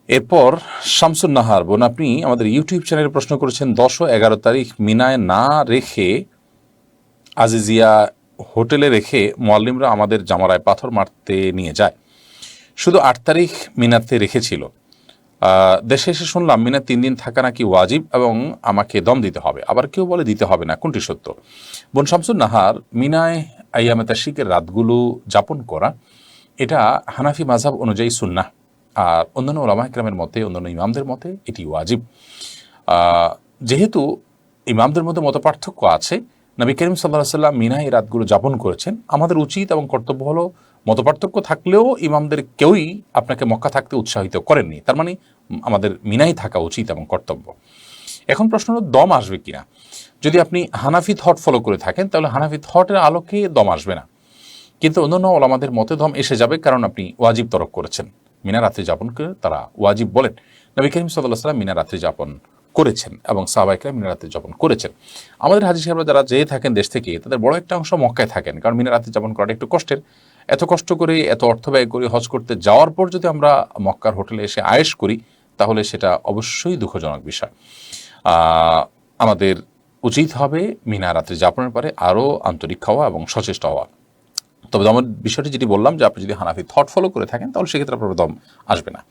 এরপর শামসুন নাহার বোন, আপনি আমাদের ইউটিউব চ্যানেলে প্রশ্ন করেছেন 10 ও 11 তারিখ মিনায় না রেখে আজিজিয়া হোটেলে রেখে মুয়াল্লিমরা আমাদের জামারায় পাথর মারতে নিয়ে যায়। শুধু 8 তারিখ মিনাতে রেখেছিল। দেশে এসে শুনলাম মিনা 3 দিন থাকা নাকি ওয়াজিব এবং আমাকে দম দিতে হবে, আবার কেউ বলে দিতে হবে না, কোনটি সত্য? বোন শামসুন নাহার, মিনায় আইয়ামে তাশরিকের রাতগুলো যাপন করা এটা হানাফি মাযহাব অনুযায়ী সুন্নাহ, আর অন্যান্য ওলামা ইকরামের মতে, অন্যান্য ইমামদের মতে এটি ওয়াজিব। যেহেতু ইমামদের মধ্যে মতপার্থক্য আছে, নবী করিম সাল্লাল্লাহু আলাইহি ওয়াসাল্লাম মিনায় এই রাতগুলো যাপন করেছেন, আমাদের উচিত এবং কর্তব্য হলো মতপার্থক্য থাকলেও ইমামদের কেউই আপনাকে মক্কা থাকতে উৎসাহিত করেননি, তার মানে আমাদের মিনায় থাকা উচিত এবং কর্তব্য। এখন প্রশ্ন হলো দম আসবে কিনা। যদি আপনি হানাফি থট ফলো করে থাকেন তাহলে হানাফি থটের আলোকে দম আসবে না, কিন্তু অন্যান্য ওলামাদের মতে দম এসে যাবে, কারণ আপনি ওয়াজিব তরক করেছেন। মিনা রাত্রি যাপন করে তারা ওয়াজিব বলেন। নবী করিম সাল্লাল্লাহু আলাইহি ওয়াসাল্লাম মিনা রাত্রি যাপন করেছেন এবং সাহাবায়ে কেরাম মিনা রাত্রি যাপন করেছেন। আমাদের হাজী সাহেবরা যারা যেয়ে থাকেন দেশ থেকে, তাদের বড় একটা অংশ মক্কায় থাকেন, কারণ মিনা রাত্রি যাপন করাটা একটু কষ্টের। এত কষ্ট করে, এত অর্থ ব্যয় করে হজ করতে যাওয়ার পর যদি আমরা মক্কার হোটেলে এসে আয়েশ করি, তাহলে সেটা অবশ্যই দুঃখজনক বিষয়। আমাদের উচিত হবে মিনা রাত্রি যাপনের পরে আরও আন্তরিক হওয়া এবং সচেষ্ট হওয়া। তবে দমের বিষয়টি যেটি বললাম, যে আপনি যদি হানাফি থট ফলো করে থাকেন তাহলে সেক্ষেত্রে আপনার দম আসবে না।